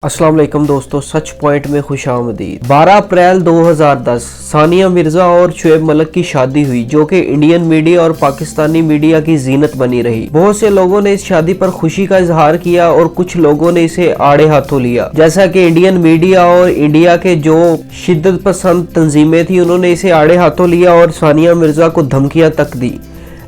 अस्सलाम वालेकुम दोस्तों, सच पॉइंट में खुशामदीद। 12 अप्रैल 2010 सानिया मिर्जा और शुएब मलिक की शादी हुई, जो कि इंडियन मीडिया और पाकिस्तानी मीडिया की जीनत बनी रही। बहुत से लोगों ने इस शादी पर खुशी का इजहार किया और कुछ लोगों ने इसे आड़े हाथों लिया। जैसा कि इंडियन मीडिया और इंडिया के जो शिद्दत पसंद तंजीमें थी, उन्होंने इसे आड़े हाथों लिया और सानिया मिर्जा को धमकियां तक दी,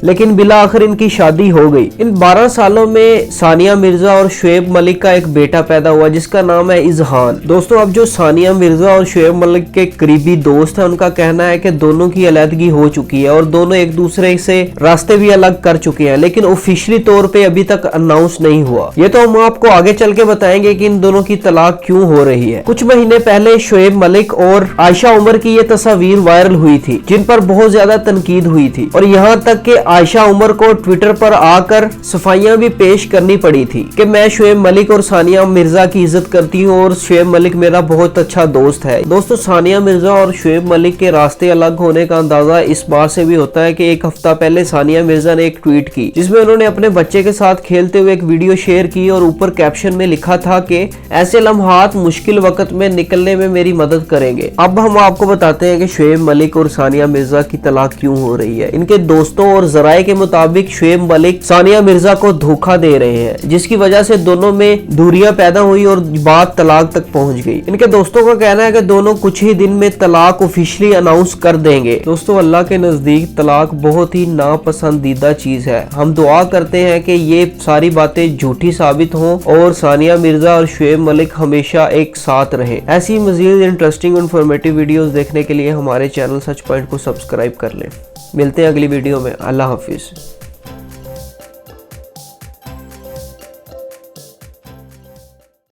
लेकिन बिला आखिर इनकी शादी हो गई। इन 12 सालों में सानिया मिर्जा और शुएब मलिक का एक बेटा पैदा हुआ जिसका नाम है इजहान। दोस्तों, अब जो सानिया मिर्जा और शुएब मलिक के करीबी दोस्त हैं, उनका कहना है कि दोनों की अलहदगी हो चुकी है और दोनों एक दूसरे से रास्ते भी अलग कर चुके हैं, लेकिन ऑफिशियली तौर पे अभी तक अनाउंस नहीं हुआ। ये तो हम आपको आगे चल के बताएंगे कि इन दोनों की तलाक क्यों हो रही है। कुछ महीने पहले शुएब मलिक और आयशा उमर की ये तस्वीर वायरल हुई थी, जिन पर बहुत ज्यादा तनकीद हुई थी और यहाँ तक कि आयशा उमर को ट्विटर पर आकर सफाइयां भी पेश करनी पड़ी थी कि मैं शुएब मलिक और सानिया मिर्जा की इज्जत करती हूं और शुएब मलिक मेरा बहुत अच्छा दोस्त है। दोस्तों, सानिया मिर्जा और शुएब मलिक के रास्ते अलग होने का अंदाजा इस बात से भी होता है कि एक हफ्ता पहले सानिया मिर्जा ने एक ट्वीट की, जिसमें उन्होंने अपने बच्चे के साथ खेलते हुए एक वीडियो शेयर की और ऊपर कैप्शन में लिखा था कि ऐसे लम्हात मुश्किल वक्त में निकलने में मेरी मदद करेंगे। अब हम आपको बताते हैं कि शुएब मलिक और सानिया मिर्जा की तलाक क्यों हो रही है। इनके दोस्तों और जराए के मुताबिक शुएब मलिक सानिया मिर्जा को धोखा दे रहे हैं, जिसकी वजह से दोनों में दूरियां पैदा हुई और बात तलाक तक पहुंच गई। इनके दोस्तों का कहना है कि दोनों कुछ ही दिन में तलाक ऑफिशियली अनाउंस कर देंगे। दोस्तों, अल्लाह के नजदीक तलाक बहुत ही नापसंदीदा चीज है। हम दुआ करते हैं कि ये सारी बातें झूठी साबित हों और सानिया मिर्जा और शुएब मलिक हमेशा एक साथ रहें। ऐसी मजीद इंटरेस्टिंग और इन्फॉर्मेटिव वीडियोस देखने के लिए हमारे चैनल सच पॉइंट को सब्सक्राइब कर लें। मिलते हैं अगली वीडियो में। अल्लाह हाफिज।